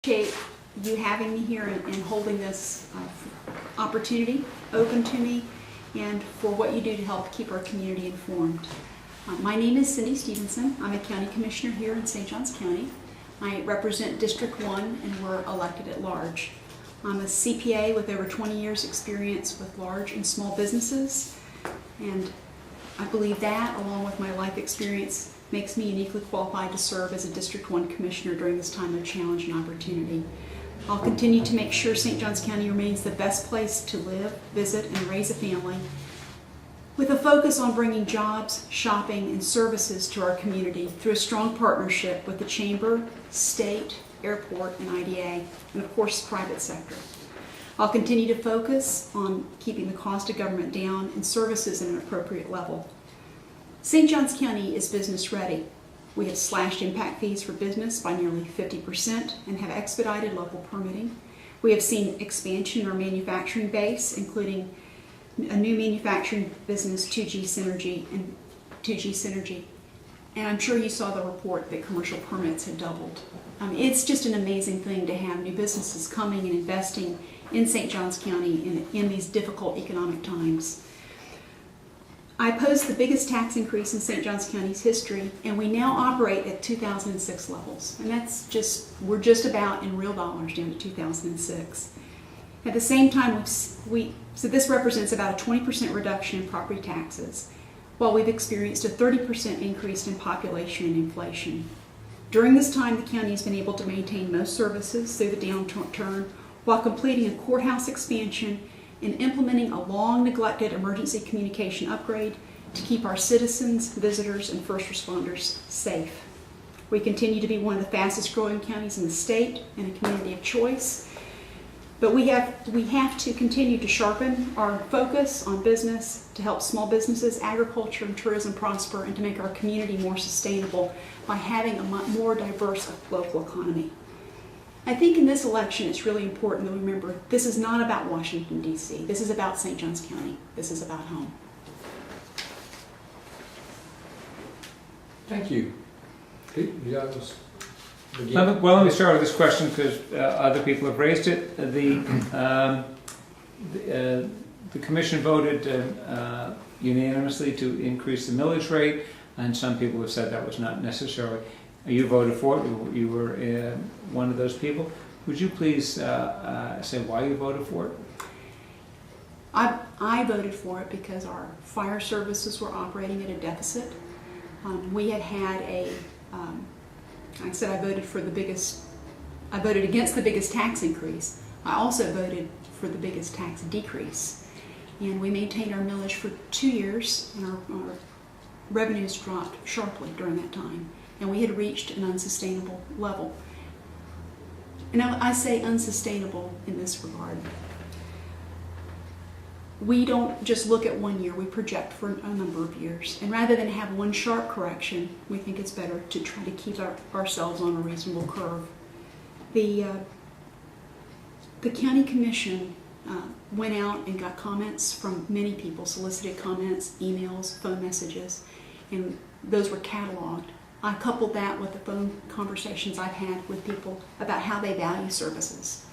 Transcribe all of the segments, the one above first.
Appreciate you having me here and holding this opportunity open to me, and for what you do to help keep our community informed. My name is Cyndi Stevenson. I'm a county commissioner here in St. Johns County. I represent District 1 and we're elected at large. I'm a CPA with over 20 years experience with large and small businesses, and I believe that, along with my life experience, makes me uniquely qualified to serve as a District 1 Commissioner during this time of challenge and opportunity. I'll continue to make sure St. Johns County remains the best place to live, visit, and raise a family, with a focus on bringing jobs, shopping, and services to our community through a strong partnership with the Chamber, State, Airport, and IDA, and of course, private sector. I'll continue to focus on keeping the cost of government down and services at an appropriate level. St. Johns County is business ready. We have slashed impact fees for business by nearly 50% and have expedited local permitting. We have seen expansion in our manufacturing base, including a new manufacturing business, 2G Synergy. And I'm sure you saw the report that commercial permits had doubled. It's just an amazing thing to have new businesses coming and investing in St. Johns County in these difficult economic times. I opposed the biggest tax increase in St. Johns County's history, and we now operate at 2006 levels. And we're just about in real dollars down to 2006. At the same time, so this represents about a 20% reduction in property taxes, while we've experienced a 30% increase in population and inflation. During this time, the county has been able to maintain most services through the downturn, while completing a courthouse expansion and implementing a long-neglected emergency communication upgrade to keep our citizens, visitors, and first responders safe. We continue to be one of the fastest-growing counties in the state and a community of choice, but we have to continue to sharpen our focus on business to help small businesses, agriculture, and tourism prosper, and to make our community more sustainable by having a more diverse local economy. I think in this election it's really important to remember this is not about Washington, D.C. This is about St. Johns County. This is about home. Thank you. Pete, you got this? Well, let me start with this question because other people have raised it. The commission voted unanimously to increase the millage rate, and some people have said that was not necessary. You voted for it. You were one of those people. Would you please say why you voted for it? I voted for it because our fire services were operating at a deficit. We had I said I voted against the biggest tax increase. I also voted for the biggest tax decrease. And we maintained our millage for 2 years, and our revenues dropped sharply during that time. And we had reached an unsustainable level. And I say unsustainable in this regard. We don't just look at 1 year, we project for a number of years. And rather than have one sharp correction, we think it's better to try to keep ourselves on a reasonable curve. The county commission went out and got comments from many people, solicited comments, emails, phone messages, and those were cataloged. I coupled that with the phone conversations I've had with people about how they value services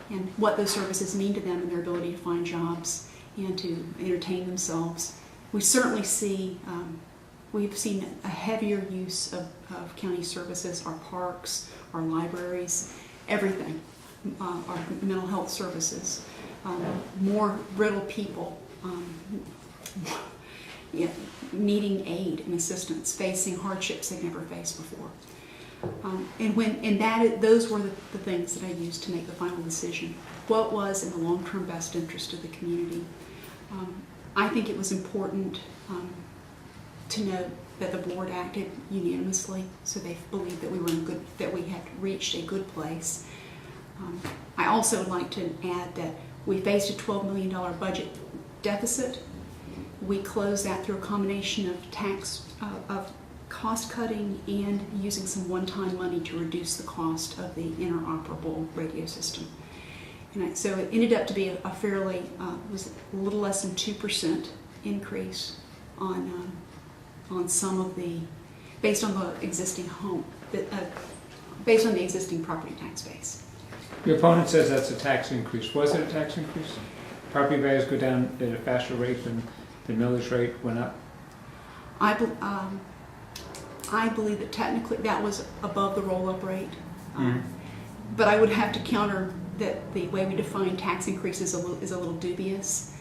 and what those services mean to them and their ability to find jobs and to entertain themselves. We certainly we've seen a heavier use of county services, our parks, our libraries, everything, our mental health services, more brittle people, needing aid and assistance, facing hardships they've never faced before. Those were the things that I used to make the final decision. What was in the long-term best interest of the community? I think it was important to note that the board acted unanimously, so they believed that that we had reached a good place. I also would like to add that we faced a $12 million budget deficit. We closed that through a combination of cost cutting and using some one-time money to reduce the cost of the interoperable radio system. And so it ended up to be a fairly, was a little less than 2% increase on some of the, based on the existing home, based on the existing property tax base. Your opponent says that's a tax increase. Was it a tax increase? Property values go down at a faster rate than the millage rate went up? I believe that technically that was above the roll-up rate. Mhm. But I would have to counter that the way we define tax increase is a little dubious.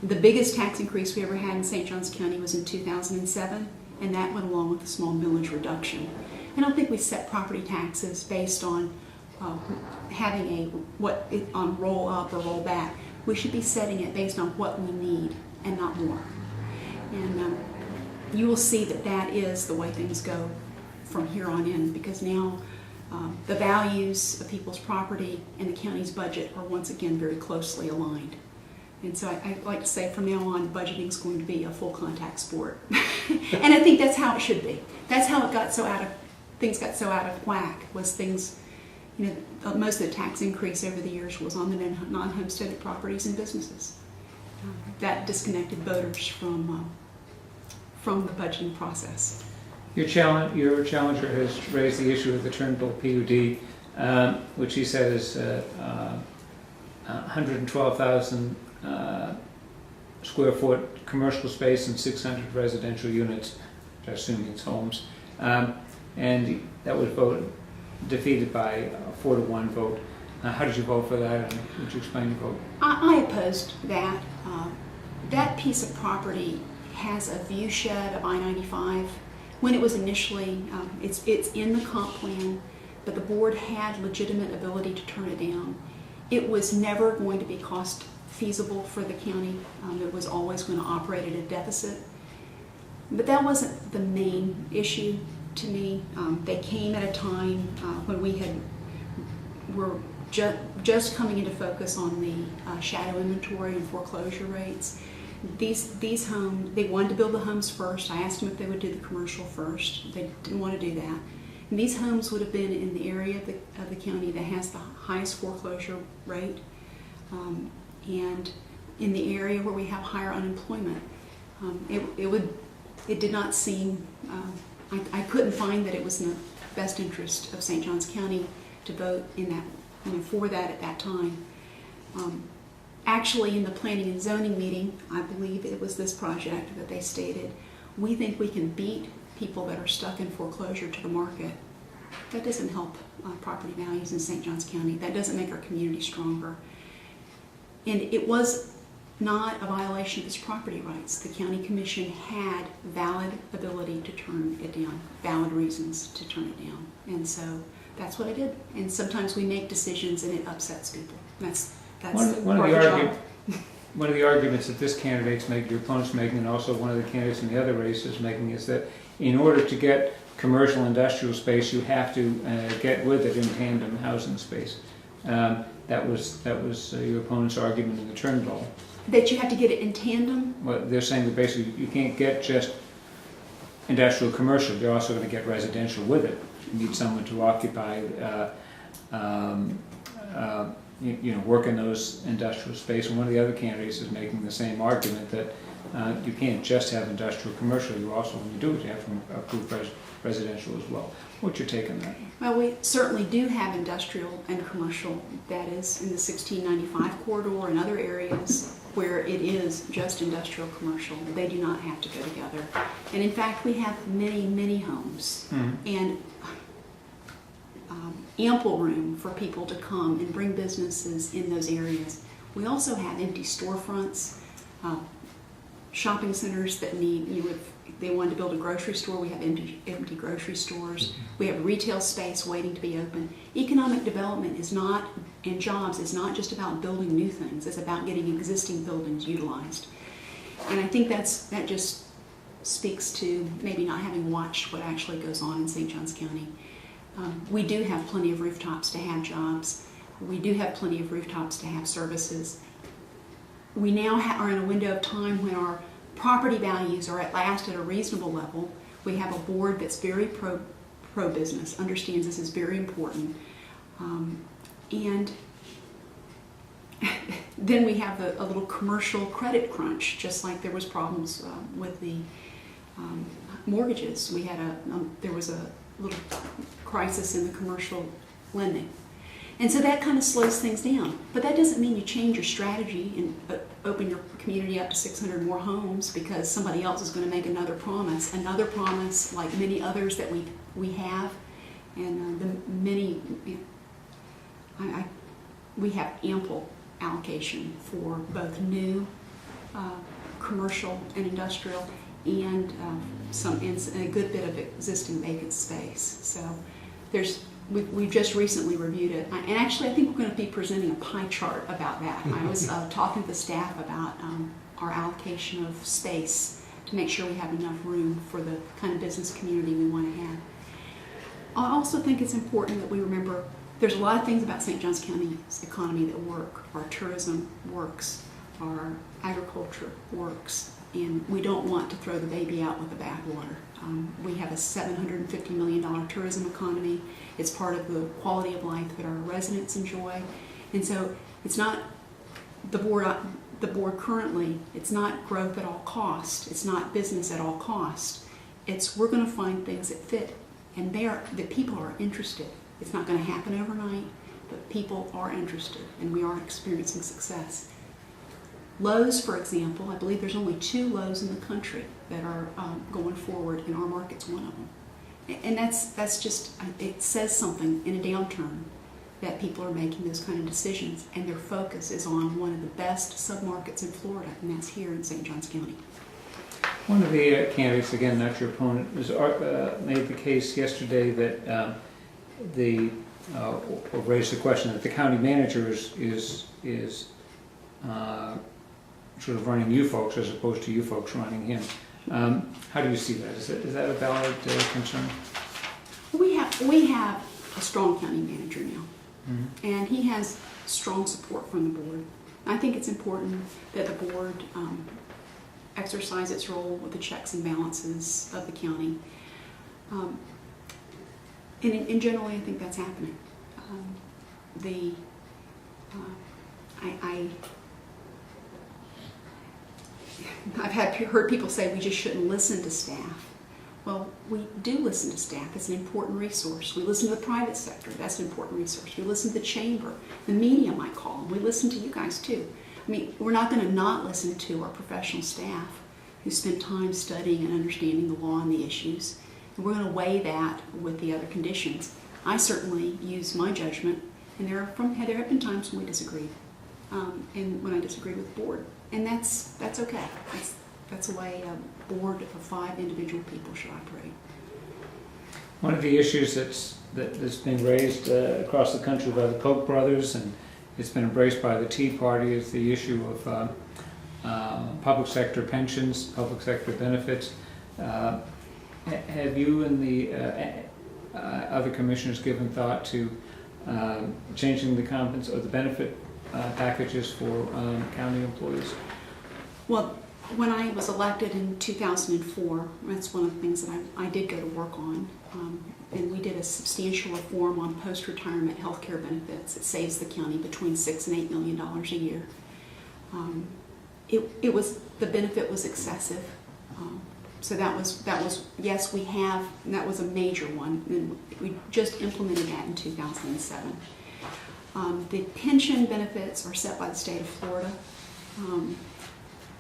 The biggest tax increase we ever had in St. Johns County was in 2007, and that went along with a small millage reduction. I don't think we set property taxes based on having on roll up or roll back. We should be setting it based on what we need and not more. And you will see that that is the way things go from here on in, because now the values of people's property and the county's budget are once again very closely aligned. And so I like to say from now on, budgeting is going to be a full contact sport. And I think that's how it should be. That's how things got so out of whack, was things, most of the tax increase over the years was on the non-homesteaded properties and businesses. That disconnected voters from the budgeting process. Your challenger has raised the issue of the Trimble PUD, which he said is 112,000 square foot commercial space and 600 residential units, which I assume means homes. And that was defeated by a 4-1 vote. How did you vote for that, and would you explain your vote? I opposed that. That piece of property has a view shed of I-95. When it was initially, it's in the comp plan, but the board had legitimate ability to turn it down. It was never going to be cost feasible for the county. It was always going to operate at a deficit. But that wasn't the main issue to me. They came at a time when we were just coming into focus on the shadow inventory and foreclosure rates. These homes, they wanted to build the homes first. I asked them if they would do the commercial first. They didn't want to do that. And these homes would have been in the area of the county that has the highest foreclosure rate, and in the area where we have higher unemployment. It did not seem, I couldn't find that it was in the best interest of St. Johns County to vote for that at that time. Actually, in the planning and zoning meeting, I believe it was this project that they stated, we think we can beat people that are stuck in foreclosure to the market. That doesn't help property values in St. Johns County. That doesn't make our community stronger. And it was not a violation of its property rights. The county commission had valid ability to turn it down, valid reasons to turn it down. And so that's what I did. And sometimes we make decisions and it upsets people. That's one of part of the job. One of the arguments that this candidate's making, your opponent's making, and also one of the candidates in the other race is making, is that in order to get commercial industrial space, you have to get with it in tandem housing space. That was your opponent's argument in the Turnbull. That you have to get it in tandem? Well, they're saying that basically you can't get just industrial commercial, you're also going to get residential with it. You need someone to occupy, work in those industrial space. And one of the other candidates is making the same argument that you can't just have industrial commercial, you also, when you do it, you have to approve residential as well. What's your take on that? Well, we certainly do have industrial and commercial, that is in the 1695 corridor and other areas where it is just industrial commercial. They do not have to go together. And in fact, we have many, many homes and ample room for people to come and bring businesses in those areas. We also have empty storefronts, shopping centers that need, if they wanted to build a grocery store, we have empty grocery stores. We have retail space waiting to be open. Economic development is not, and jobs is not just about building new things, it's about getting existing buildings utilized. And I think that just speaks to maybe not having watched what actually goes on in St. Johns County. We do have plenty of rooftops to have jobs. We do have plenty of rooftops to have services. We now are in a window of time when our property values are at last at a reasonable level. We have a board that's very pro-business, understands this is very important. And then we have a little commercial credit crunch, just like there was problems with the mortgages. There was a little crisis in the commercial lending. And so that kind of slows things down. But that doesn't mean you change your strategy and open your community up to 600 more homes because somebody else is going to make another promise, like many others that we have. And we have ample allocation for both new commercial and industrial and a good bit of existing vacant space. So we've just recently reviewed it, and actually I think we're going to be presenting a pie chart about that. I was talking to the staff about our allocation of space to make sure we have enough room for the kind of business community we want to have. I also think it's important that we remember there's a lot of things about St. Johns County's economy that work. Our tourism works, our agriculture works, and we don't want to throw the baby out with the bathwater. We have a $750 million tourism economy. It's part of the quality of life that our residents enjoy. And so it's not the board currently, it's not growth at all cost. It's not business at all cost. It's we're going to find things that fit, and that people are interested. It's not going to happen overnight, but people are interested, and we are experiencing success. Lowe's, for example, I believe there's only 2 Lowe's in the country that are going forward, and our market's one of them. And that's just, it says something in a downturn that people are making those kind of decisions, and their focus is on one of the best submarkets in Florida, and that's here in St. Johns County. One of the candidates, again, not your opponent, made the case yesterday that or raised the question that the county manager is sort of running you folks as opposed to you folks running him. How do you see that? Is that a valid concern? We have a strong county manager now, and he has strong support from the board. I think it's important that the board exercise its role with the checks and balances of the county. And generally, I think that's happening. I've heard people say we just shouldn't listen to staff. Well, we do listen to staff. It's an important resource. We listen to the private sector. That's an important resource. We listen to the chamber. The media might call them. We listen to you guys too. I mean, we're not going to not listen to our professional staff who spend time studying and understanding the law and the issues. And we're going to weigh that with the other conditions. I certainly use my judgment, and there have been times when we disagreed, and when I disagree with the board, and that's okay. That's the way a board of 5 individual people should operate. One of the issues that's been raised across the country by the Koch brothers, and it's been embraced by the Tea Party, is the issue of public sector pensions, public sector benefits. Have you and the other commissioners given thought to changing the benefit packages for county employees? Well, when I was elected in 2004, that's one of the things that I did go to work on, and we did a substantial reform on post-retirement health care benefits. It saves the county between $6 and $8 million a year. The benefit was excessive. So that was yes, we have, and that was a major one, and we just implemented that in 2007. The pension benefits are set by the state of Florida.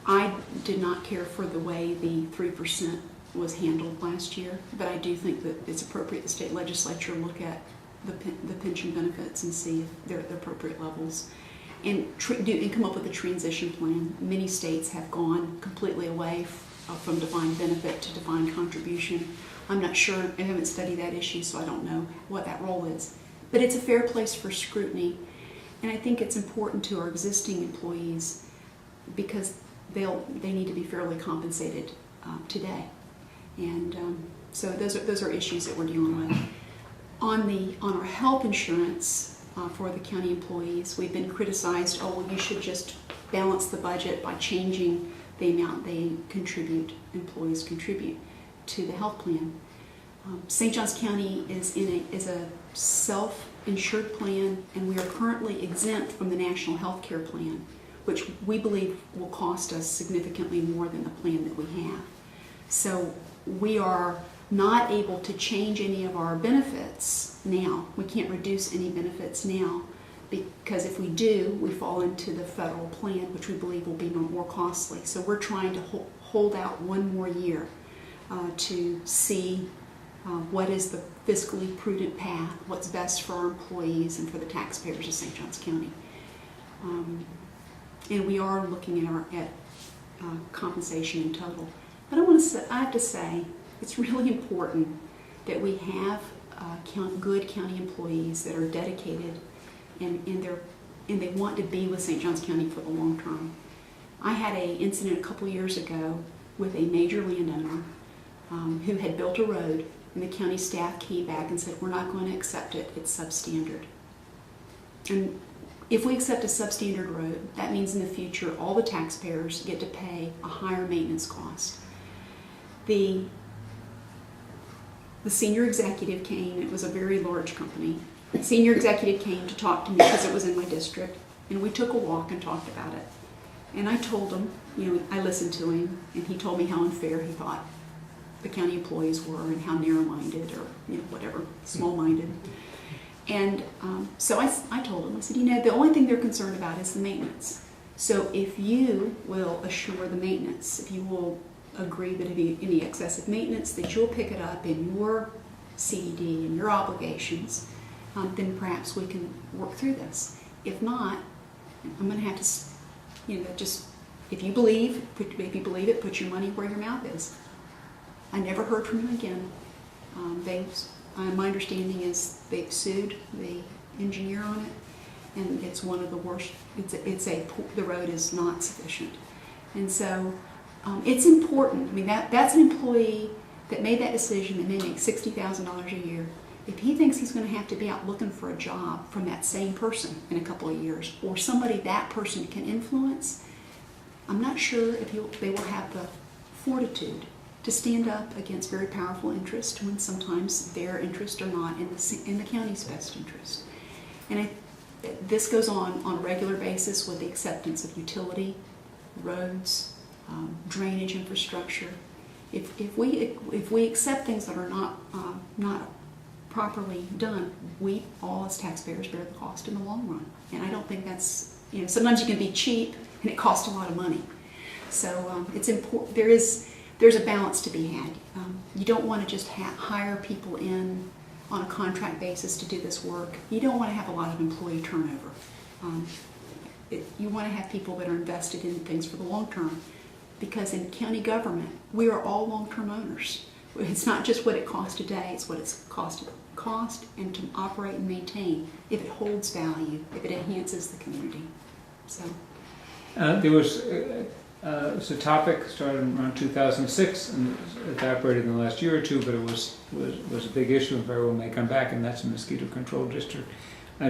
I did not care for the way the 3% was handled last year, but I do think that it's appropriate the state legislature look at the pension benefits and see if they're at the appropriate levels, and come up with a transition plan. Many states have gone completely away from defined benefit to defined contribution. I'm not sure, I haven't studied that issue, so I don't know what that role is. But it's a fair place for scrutiny, and I think it's important to our existing employees because they need to be fairly compensated today. And so those are issues that we're dealing with. On our health insurance for the county employees, we've been criticized, you should just balance the budget by changing the amount employees contribute to the health plan. St. Johns County is a self-insured plan, and we are currently exempt from the National Health Care Plan, which we believe will cost us significantly more than the plan that we have. So we are not able to change any of our benefits now. We can't reduce any benefits now, because if we do, we fall into the federal plan, which we believe will be more costly. So we're trying to hold out one more year to see what is the fiscally prudent path, what's best for our employees and for the taxpayers of St. Johns County. And we are looking at compensation in total. But I have to say, it's really important that we have good county employees that are dedicated and they want to be with St. Johns County for the long term. I had an incident a couple years ago with a major landowner who had built a road, and the county staff came back and said, we're not going to accept it, it's substandard. And if we accept a substandard road, that means in the future all the taxpayers get to pay a higher maintenance cost. The senior executive came, it was a very large company. The senior executive came to talk to me because it was in my district, and we took a walk and talked about it. And I told him, I listened to him, and he told me how unfair he thought the county employees were and how narrow-minded or whatever, small-minded. And so I told him, I said, the only thing they're concerned about is the maintenance. So if you will assure the maintenance, if you will agree that any excessive maintenance, that you'll pick it up in your CED and your obligations, then perhaps we can work through this. If not, I'm going to have to, just, if you believe it, put your money where your mouth is. I never heard from him again. My understanding is they've sued the engineer on it, and it's one of the worst. The road is not sufficient, and so it's important. I mean, that's an employee that made that decision that may make $60,000 a year. If he thinks he's going to have to be out looking for a job from that same person in a couple of years, or somebody that person can influence, I'm not sure if they will have the fortitude to stand up against very powerful interests when sometimes their interests are not in the county's best interest. And this goes on a regular basis with the acceptance of utility, roads, drainage infrastructure. If we accept things that are not properly done, we all as taxpayers bear the cost in the long run. And I don't think that's, sometimes you can be cheap and it costs a lot of money. So it's important. There's a balance to be had. You don't want to just hire people in on a contract basis to do this work. You don't want to have a lot of employee turnover. You want to have people that are invested in things for the long term, because in county government, we are all long-term owners. It's not just what it costs today, it's what it's cost and to operate and maintain, if it holds value, if it enhances the community. So there was a topic started around 2006 and evaporated in the last year or two, but it was a big issue and very well may come back, and that's a mosquito control district.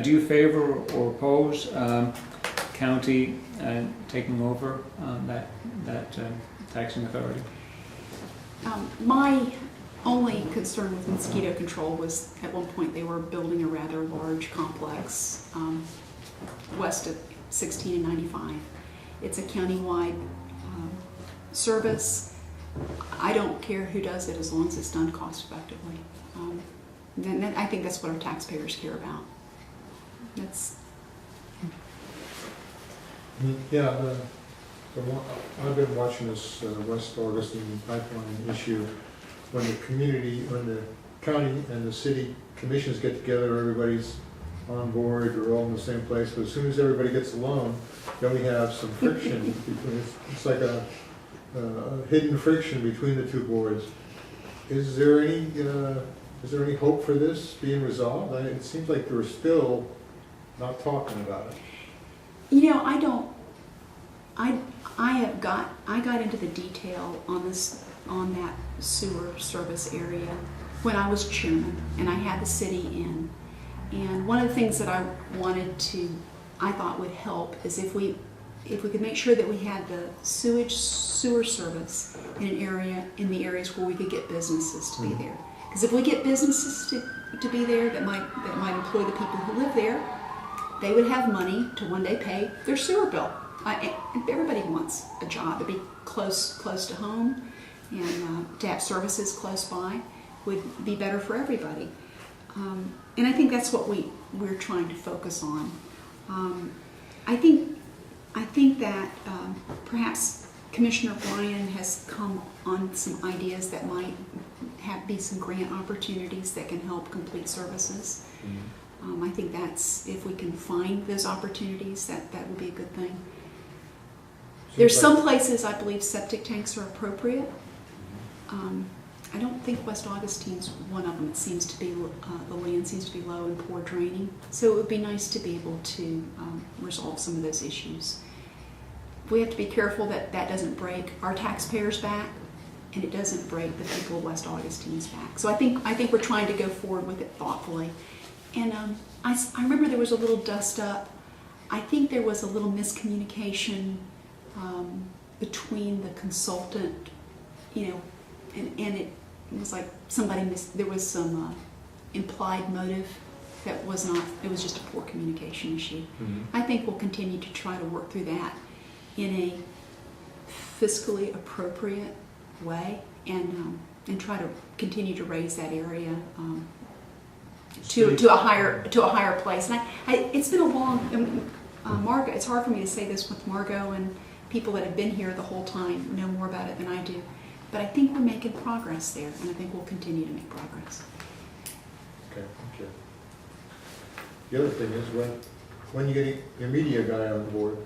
Do you favor or oppose county taking over that taxing authority? My only concern with mosquito control was at one point they were building a rather large complex west of 16 and 95. It's a countywide service. I don't care who does it as long as it's done cost effectively. And I think that's what our taxpayers care about. I've been watching this West Augustine pipeline issue. When the county and the city commissions get together, everybody's on board, we're all in the same place. But as soon as everybody gets alone, then we have some friction between. It's like a hidden friction between the two boards. Is there any hope for this being resolved? It seems like we're still not talking about it. I got into the detail on that sewer service area when I was chairman, and I had the city in. And one of the things that I thought would help is if we could make sure that we had the sewer service in the areas where we could get businesses to be there. Because if we get businesses to be there that might employ the people who live there, they would have money to one day pay their sewer bill. Everybody wants a job to be close to home and to have services close by. would be better for everybody. And I think that's what we're trying to focus on. I think that perhaps Commissioner Bryan has come on some ideas that might be some grant opportunities that can help complete services. I think that's, if we can find those opportunities, that would be a good thing. There's some places I believe septic tanks are appropriate. I don't think West Augustine's one of them. It seems to be, the land seems to be low and poor draining. So it would be nice to be able to resolve some of those issues. We have to be careful that that doesn't break our taxpayers' back, and it doesn't break the people of West Augustine's back. So I think we're trying to go forward with it thoughtfully. And I remember there was a little dust up. I think there was a little miscommunication between the consultant, you know, and it was like there was some implied motive that was not, it was just a poor communication issue. I think we'll continue to try to work through that in a fiscally appropriate way, and try to continue to raise that area to a higher place. And it's been a long, Margo, it's hard for me to say this with Margo, and people that have been here the whole time know more about it than I do. But I think we're making progress there, and I think we'll continue to make progress. Okay, thank you. The other thing is, when you get your media guy on board?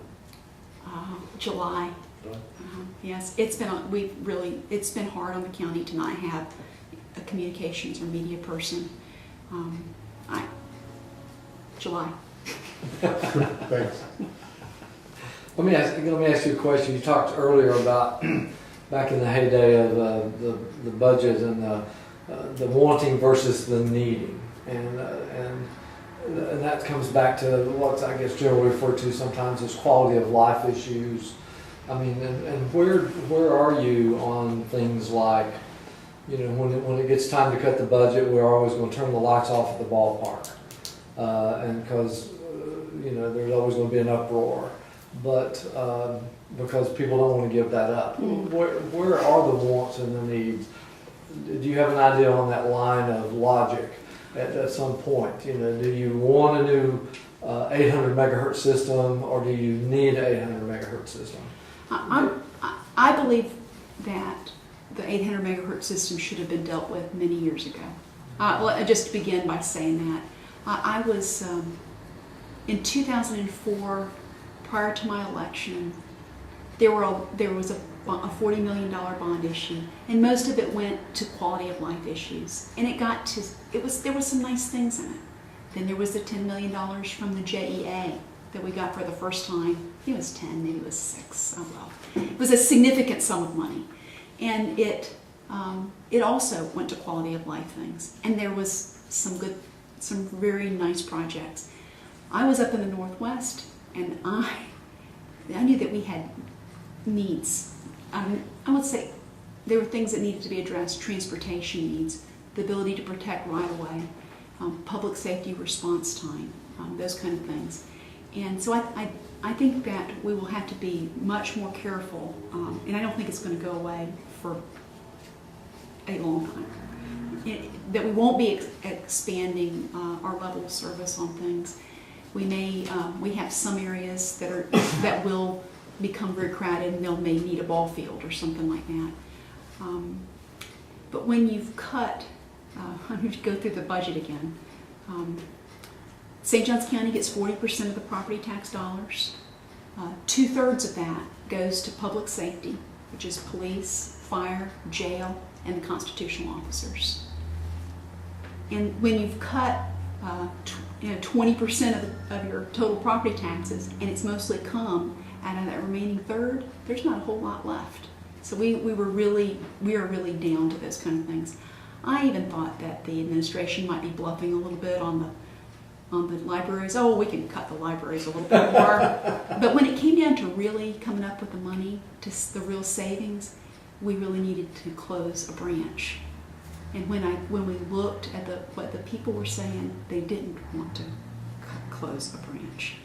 July. Yes, it's been hard on the county to not have a communications or media person. July. Thanks. Let me ask you a question. You talked earlier about back in the heyday of the budget and the wanting versus the needing, and that comes back to what's, I guess, generally referred to sometimes as quality of life issues. I mean, and where are you on things like, you know, when it gets time to cut the budget, we're always going to turn the lights off at the ballpark, and because you know there's always going to be an uproar, but because people don't want to give that up. Where are the wants and the needs? Do you have an idea on that line of logic at some point? You know, do you want a new 800 megahertz system, or do you need an 800 megahertz system? I believe that the 800 megahertz system should have been dealt with many years ago. Well, just to begin by saying that, I was in 2004, prior to my election, there was a $40 million bond issue, and most of it went to quality of life issues. And there was some nice things in it. Then there was the $10 million from the JEA that we got for the first time. I think it was 10, maybe it was 6. Oh well, it was a significant sum of money, and it also went to quality of life things. And there was some very nice projects. I was up in the Northwest, and I knew that we had needs. I would say there were things that needed to be addressed: transportation needs, the ability to protect right-of-way, public safety response time, those kind of things. And so I think that we will have to be much more careful, and I don't think it's going to go away for a long time. That we won't be expanding our level of service on things. We have some areas that will become very crowded, and they'll may need a ball field or something like that. But when you've cut, I'm going to go through the budget again. St. Johns County gets 40% of the property tax dollars. 2/3 of that goes to public safety, which is police, fire, jail, and the constitutional officers. And when you've cut 20% of your total property taxes, and it's mostly come out of that remaining third, there's not a whole lot left. So we are really down to those kind of things. I even thought that the administration might be bluffing a little bit on the libraries. Oh, we can cut the libraries a little bit more. But when it came down to really coming up with the money, to the real savings, we really needed to close a branch. And when we looked at what the people were saying, they didn't want to close a branch.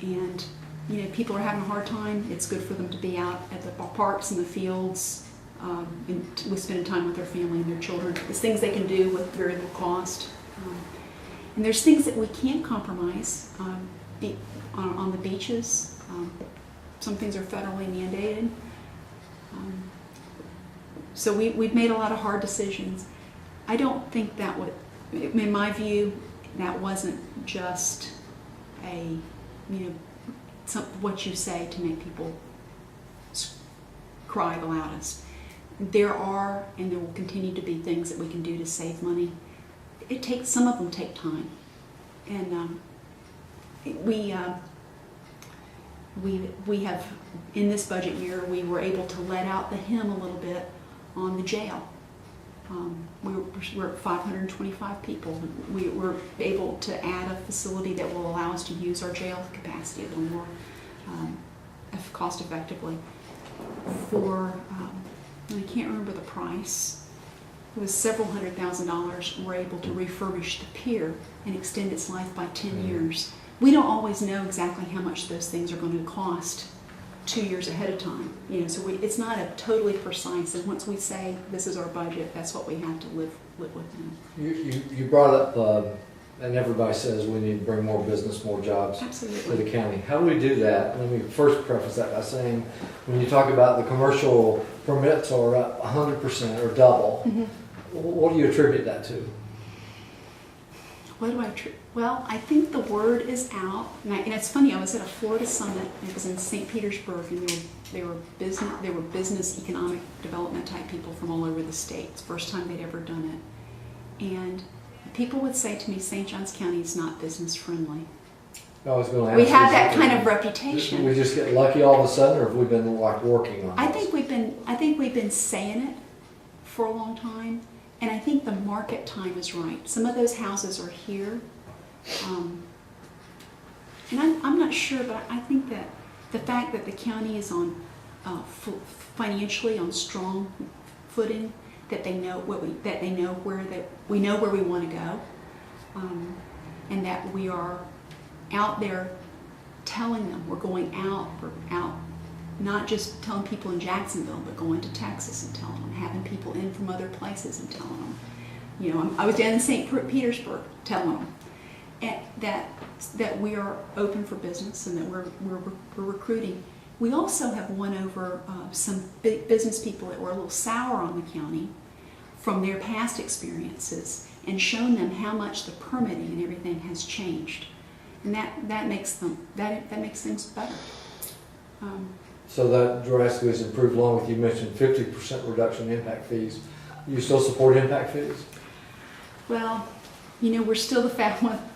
And you know, people are having a hard time. It's good for them to be out at the parks and the fields, with spending time with their family and their children. There's things they can do with very little cost. And there's things that we can't compromise on the beaches. Some things are federally mandated. So we've made a lot of hard decisions. I don't think that would, in my view, that wasn't just what you say to make people cry the loudest. There are, and there will continue to be, things that we can do to save money. Some of them take time, and we have, in this budget year, we were able to let out the hem a little bit on the jail. We're at 525 people. We were able to add a facility that will allow us to use our jail capacity a little more cost effectively. I can't remember the price. It was several $100,000. We're able to refurbish the pier and extend its life by 10 years. We don't always know exactly how much those things are going to cost 2 years ahead of time. So it's not a totally precise. And once we say this is our budget, that's what we have to live within. You brought up, and everybody says we need to bring more business, more jobs Absolutely. to the county. How do we do that? Let me first preface that by saying, when you talk about the commercial permits are up 100% or double, Mm-hmm. what do you attribute that to? What do I attribute? Well, I think the word is out. And it's funny, I was at a Florida summit. It was in St. Petersburg, and there were business economic development type people from all over the state. It's the first time they'd ever done it. And people would say to me, St. Johns County is not business friendly. I was going to ask We you have that something. kind of reputation. We just get lucky all of a sudden, or have we been working on I this? think we've been saying it for a long time, and I think the market time is right. Some of those houses are here, and I'm not sure, but I think that the fact that the county is on financially on strong footing, that they know where we want to go, and that we are out there telling them we're going out. We're out, not just telling people in Jacksonville, but going to Texas and telling them, having people in from other places and telling them. I was down in St. Petersburg telling them that we are open for business and that we're recruiting. We also have won over some big business people that were a little sour on the county from their past experiences, and shown them how much the permitting and everything has changed, and that makes things better. So that drastically has improved. Along with, you mentioned 50% reduction in impact fees. You still support impact fees? Well, we're still the fastest.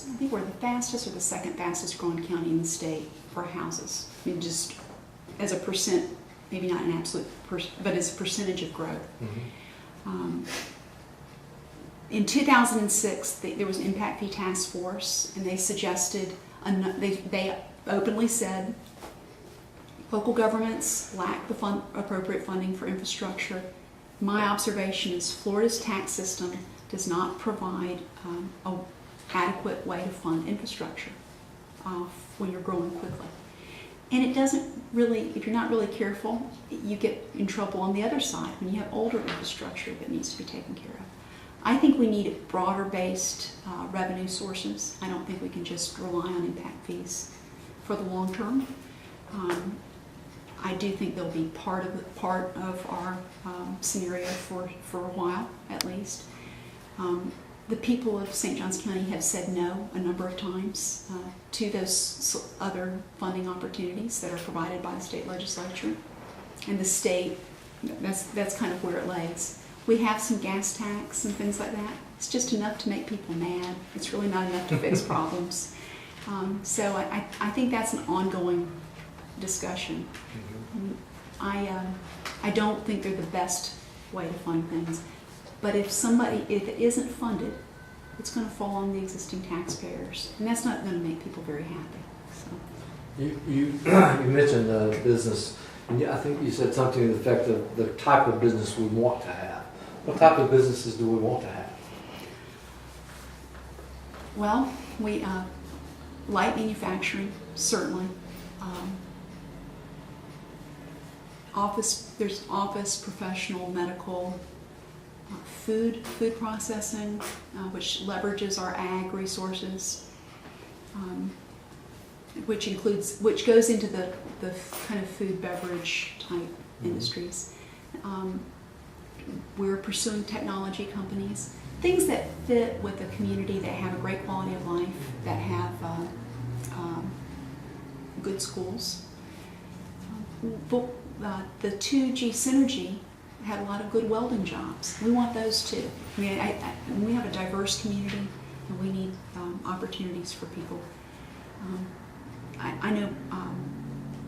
I think we're the fastest or the second fastest growing county in the state for houses. I mean, just as a percent, maybe not an absolute, but as a percentage of growth. Mm-hmm. In 2006, there was an impact fee task force, and they suggested, they openly said, local governments lack the appropriate funding for infrastructure. My observation is Florida's tax system does not provide an adequate way to fund infrastructure when you're growing quickly. And it doesn't really, if you're not really careful, you get in trouble on the other side when you have older infrastructure that needs to be taken care of. I think we need broader based revenue sources. I don't think we can just rely on impact fees for the long term. I do think they'll be part of our scenario for a while, at least. The people of St. Johns County have said no a number of times to those other funding opportunities that are provided by the state legislature. And the state, that's kind of where it lays. We have some gas tax and things like that. It's just enough to make people mad. It's really not enough to fix problems. So I think that's an ongoing discussion. Mm-hmm. I don't think they're the best way to fund things. But if it isn't funded, it's going to fall on the existing taxpayers, and that's not going to make people very happy. So. You mentioned business, and I think you said something to the effect of the type of business we want to have. What type of businesses do we want to have? Well, we light manufacturing, certainly. there's office, professional, medical, food processing, which leverages our ag resources, which goes into the kind of food beverage type industries. We're pursuing technology companies, things that fit with a community that have a great quality of life, that have good schools. The 2G Synergy had a lot of good welding jobs. We want those too. I mean, we have a diverse community, and we need opportunities for people. I know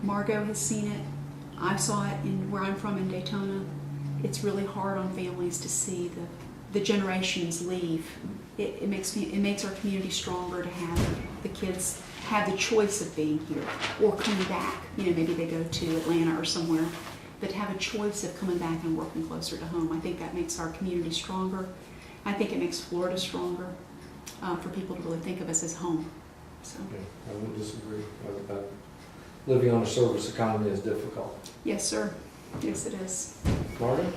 Margot has seen it. I saw it in where I'm from in Daytona. It's really hard on families to see the generations leave. It makes our community stronger to have the kids have the choice of being here or coming back. You know, maybe they go to Atlanta or somewhere, but to have a choice of coming back and working closer to home. I think that makes our community stronger. I think it makes Florida stronger for people to really think of us as home. So. Okay, I wouldn't disagree. Living on a service economy is difficult. Yes, sir. Yes, it is. Margaret?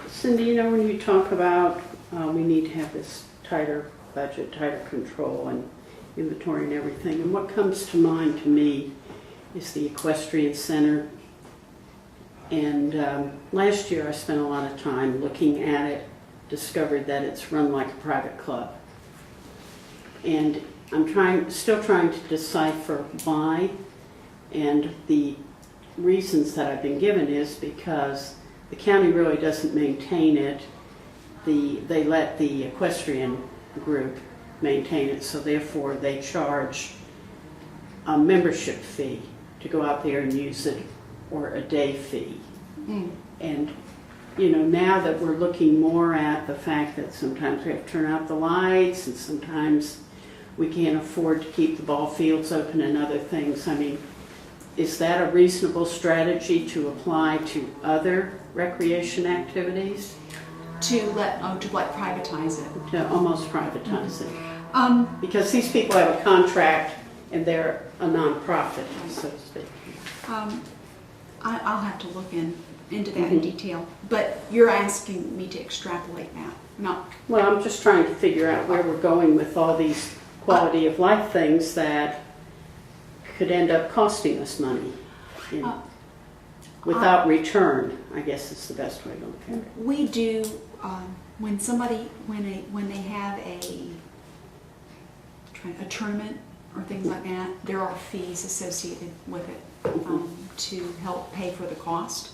Cyndi, you know, when you talk about we need to have this tighter budget, tighter control and inventory and everything, and what comes to mind to me is the Equestrian Center. And last year I spent a lot of time looking at it, discovered that it's run like a private club. And I'm still trying to decipher why, and the reasons that I've been given is because the county really doesn't maintain it. They let the equestrian group maintain it, so therefore they charge a membership fee to go out there and use it, or a day fee. And you know, now that we're looking more at the fact that sometimes we have to turn out the lights and sometimes we can't afford to keep the ball fields open and other things, I mean, is that a reasonable strategy to apply to other recreation activities? To privatize it. To almost privatize it? Because these people have a contract and they're a nonprofit, so to speak. I'll have to look into that in detail, but you're asking me to extrapolate that, not. Well, I'm just trying to figure out where we're going with all these quality of life things that could end up costing us money without return, I guess is the best way to look at it. We do, when they have a tournament or things like that, there are fees associated with it to help pay for the cost.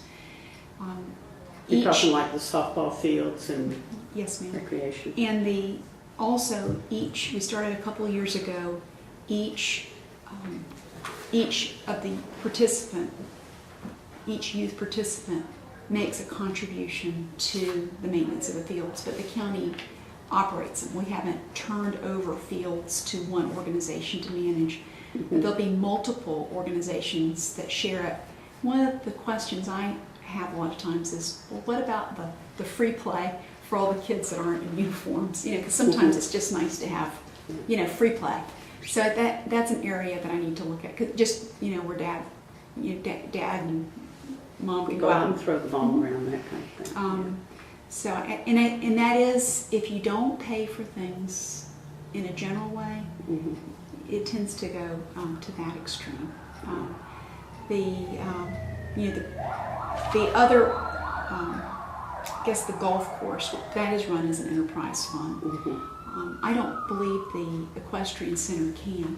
You're talking like the softball fields and yes, ma'am. Recreation. And we started a couple of years ago, each of the each youth participant makes a contribution to the maintenance of the fields, but the county operates them. We haven't turned over fields to one organization to manage. But there'll be multiple organizations that share it. One of the questions I have a lot of times is, well, what about the free play for all the kids that aren't in uniforms? You know, because sometimes it's just nice to have, you know, free play. So that's an area that I need to look at. 'Cause just, you know, where dad and mom can Go out and throw the ball around, that kind of thing. So, and that is, if you don't pay for things in a general way, it tends to go to that extreme. The other, I guess the golf course, that is run as an enterprise fund. I don't believe the Equestrian Center can.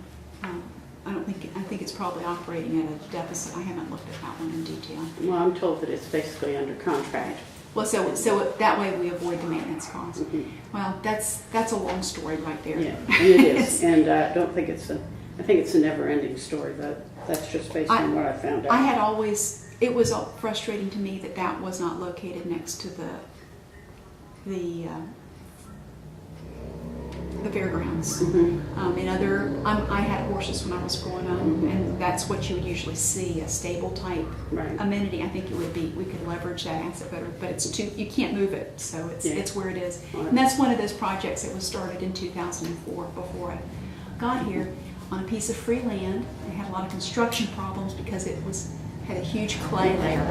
I think it's probably operating at a deficit. I haven't looked at that one in detail. Well, I'm told that it's basically under contract. Well, so that way we avoid the maintenance costs. Well, that's a long story right there. Yeah, and it is. And I don't think I think it's a never-ending story, but that's just based on what I found out. It was frustrating to me that was not located next to the fairgrounds. I had horses when I was growing up, and that's what you would usually see, a stable type amenity. I think we could leverage that asset better, but you can't move it, so it's where it is. Right. And that's one of those projects that was started in 2004 before I got here on a piece of free land. They had a lot of construction problems because it was had a huge clay there.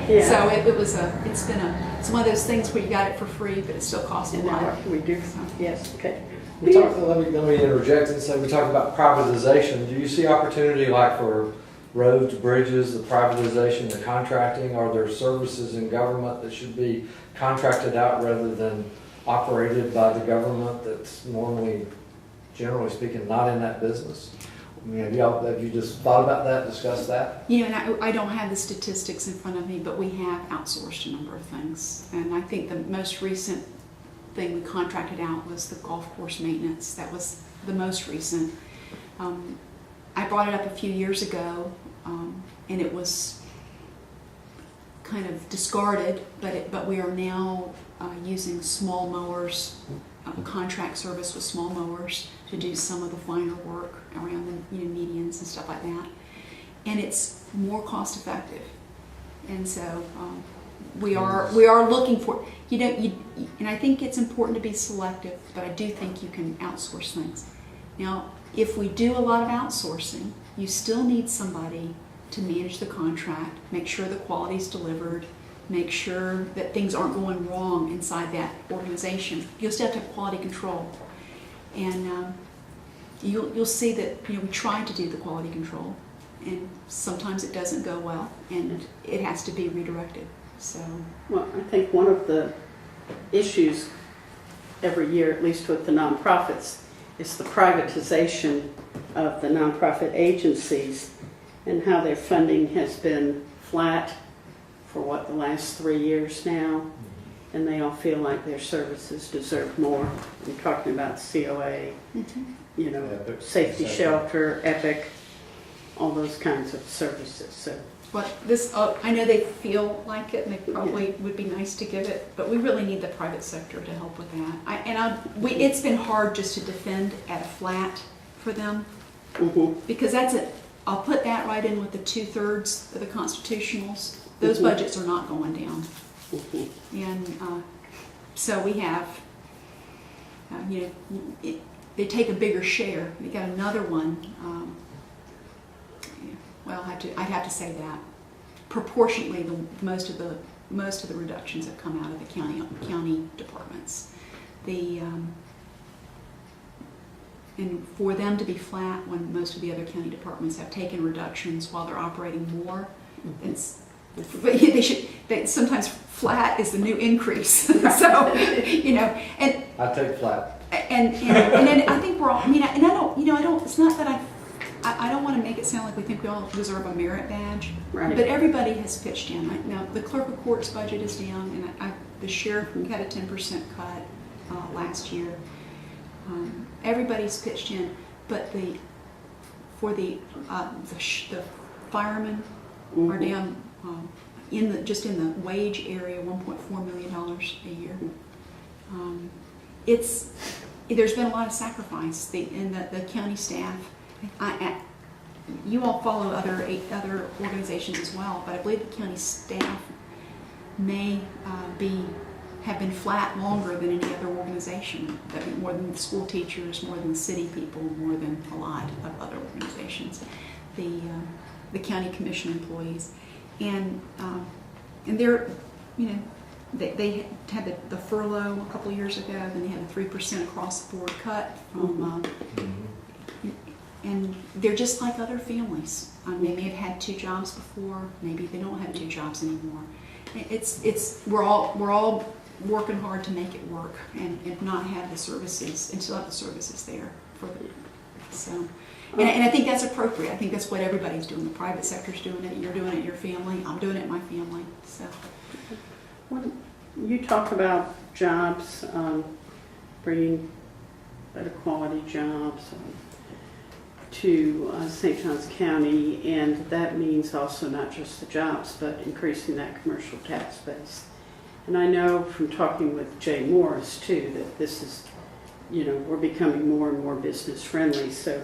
Yeah. So it's one of those things where you got it for free, but it still costs a And now lot. what can we do? Yes, okay. Let me interject and say, we talked about privatization. Do you see opportunity like for roads, bridges, the privatization, the contracting? Are there services in government that should be contracted out rather than operated by the government that's normally, generally speaking, not in that business? I mean, have you just thought about that, discussed that? You know, and I don't have the statistics in front of me, but we have outsourced a number of things. And I think the most recent thing we contracted out was the golf course maintenance. That was the most recent. I brought it up a few years ago, and it was kind of discarded, but we are now using small mowers, contract service with small mowers to do some of the finer work around the medians and stuff like that. And it's more cost effective. And so we are looking for, and I think it's important to be selective, but I do think you can outsource things. Now, if we do a lot of outsourcing, you still need somebody to manage the contract, make sure the quality is delivered, make sure that things aren't going wrong inside that organization. You'll still have to have quality control. And you'll see that we try to do the quality control, and sometimes it doesn't go well, and it has to be redirected. So, Well, I think one of the issues every year, at least with the nonprofits, is the privatization of the nonprofit agencies and how their funding has been flat for the last 3 years now, and they all feel like their services deserve more. I'm talking about COA, Epic. Safety Shelter, Epic, all those kinds of services. So, but this, I know they feel like it, and they probably would be nice to give it, but we really need the private sector to help with that. It's been hard just to defend at a flat for them, because that's it. I'll put that right in with the 2/3 of the constitutionals. Those budgets are not going down. And so we have, they take a bigger share. We got another one. Well, I'd have to say that proportionately, most of the reductions have come out of the county departments. And for them to be flat when most of the other county departments have taken reductions while they're operating more, sometimes flat is the new increase. So, and I take flat. and then I think we're all, it's not that I don't want to make it sound like we think we all deserve a merit badge, Right. but everybody has pitched in. Now, the clerk of court's budget is down, and the sheriff had a 10% cut last year. Everybody's pitched in, but the firemen are down in the wage area, $1.4 million a year. There's been a lot of sacrifice in the county staff. You all follow other organizations as well, but I believe the county staff may have been flat longer than any other organization. More than the school teachers, more than the city people, more than a lot of other organizations. The county commission employees, and they're they had the furlough a couple of years ago. Then they had the 3% across the board cut from. And they're just like other families. They may have had 2 jobs before. Maybe they don't have 2 jobs anymore. We're all working hard to make it work and not have the services, and still have the services there for them. So, and I think that's appropriate. I think that's what everybody's doing. The private sector's doing it. You're doing it. Your family. I'm doing it. In my family. So, you talk about jobs, bringing better quality jobs to St. Johns County, and that means also not just the jobs, but increasing that commercial tax base. And I know from talking with Jay Morris too that this is, we're becoming more and more business friendly. So,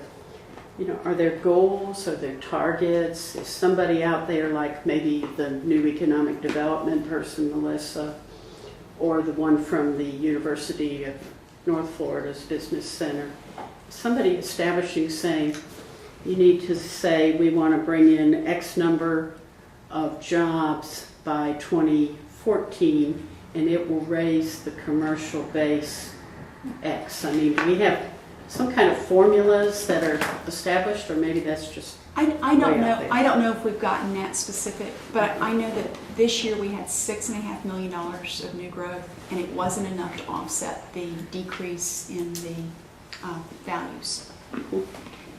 are there goals? Are there targets? Is somebody out there like maybe the new economic development person, Melissa, or the one from the University of North Florida's Business Center, somebody establishing saying, you need to say we want to bring in X number of jobs by 2014, and it will raise the commercial base X. I mean, do we have some kind of formulas that are established, or maybe that's just I way don't out know. there? I don't know if we've gotten that specific, but I know that this year we had $6.5 million of new growth, and it wasn't enough to offset the decrease in the values.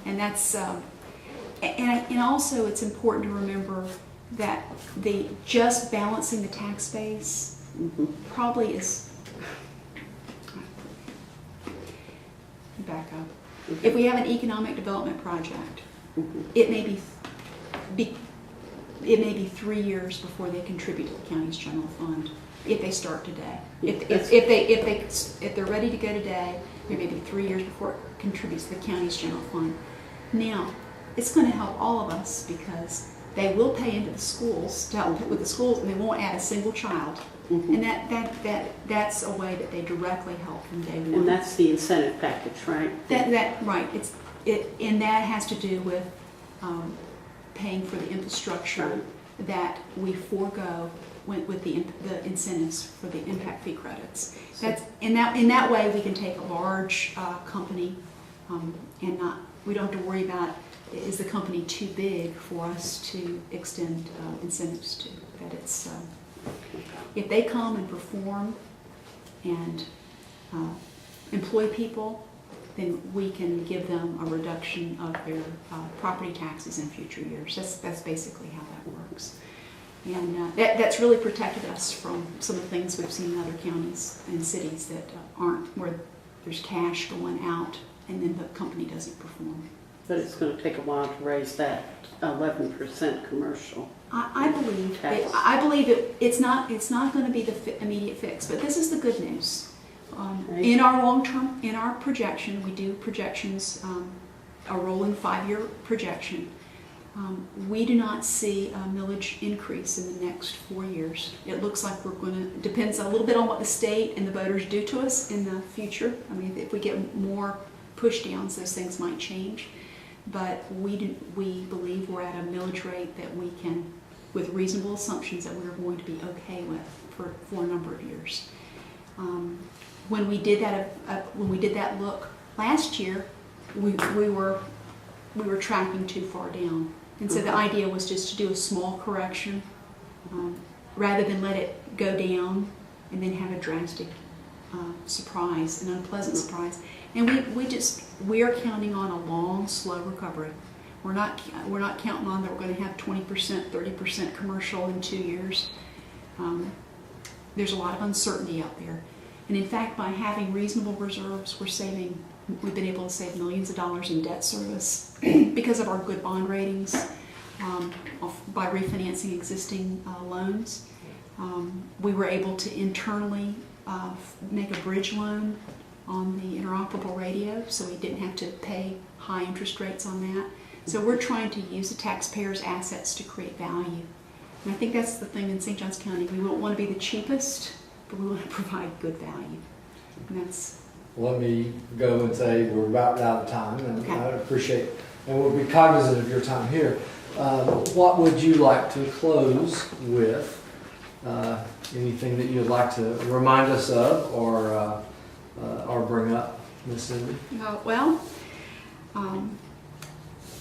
And that's and also it's important to remember that the just balancing the tax base probably is. Back up. If we have an economic development project, it may be 3 years before they contribute to the county's general fund. If they start today, if they're ready to go today, it may be 3 years before it contributes to the county's general fund. Now, it's going to help all of us because they will pay into the schools to help with the schools, and they won't add a single child. And that's a way that they directly help from day one. And that's the incentive package, right? Right. And that has to do with paying for the infrastructure that we forego with the incentives for the impact fee credits. That's in that way we can take a large company and we don't have to worry about, is the company too big for us to extend incentives to. That it's if they come and perform and employ people, then we can give them a reduction of their property taxes in future years. That's basically how that works. And that's really protected us from some of the things we've seen in other counties and cities that aren't, where there's cash going out and then the company doesn't perform. But it's going to take a while to raise that 11% commercial. I believe tax. it's not going to be the immediate fix, but this is the good news. Right. In our projection, we do projections, a rolling 5-year projection. We do not see a millage increase in the next 4 years. It looks like we're going to, depends a little bit on what the state and the voters do to us in the future. I mean, if we get more push downs, those things might change. But we believe we're at a millage rate that we can, with reasonable assumptions, that we're going to be okay with for a number of years. When we did that look last year, we were tracking too far down, and so the idea was just to do a small correction rather than let it go down and then have a drastic surprise, an unpleasant surprise. And we are counting on a long, slow recovery. We're not counting on that we're going to have 20%, 30% commercial in 2 years. There's a lot of uncertainty out there. And in fact, by having reasonable reserves, we've been able to save millions of dollars in debt service because of our good bond ratings, by refinancing existing loans. We were able to internally make a bridge loan on the interoperable radio, so we didn't have to pay high interest rates on that. So we're trying to use the taxpayers' assets to create value. And I think that's the thing in St. Johns County. We don't want to be the cheapest, but we want to provide good value. And that's... Let me go and say we're about out of time, and Okay. I appreciate, and we'll be cognizant of your time here. What would you like to close with? Anything that you'd like to remind us of or bring up, Ms. Cyndi? Well,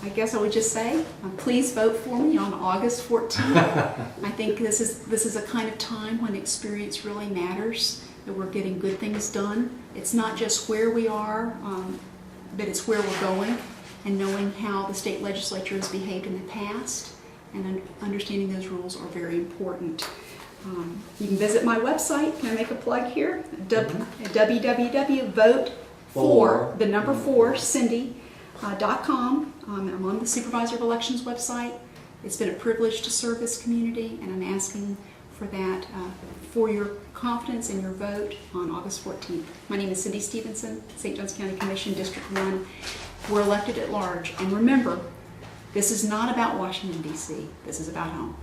I guess I would just say, please vote for me on August 14th. I think this is a kind of time when experience really matters, that we're getting good things done. It's not just where we are, but it's where we're going, and knowing how the state legislature has behaved in the past, and understanding those rules are very important. You can visit my website. Can I make a plug here? www.vote4Cindy.com. I'm on the Supervisor of Elections website. It's been a privilege to serve this community, and I'm asking for that, for your confidence and your vote on August 14th. My name is Cyndi Stevenson, St. Johns County Commission, District 1. We're elected at large. And remember, this is not about Washington, D.C. This is about home.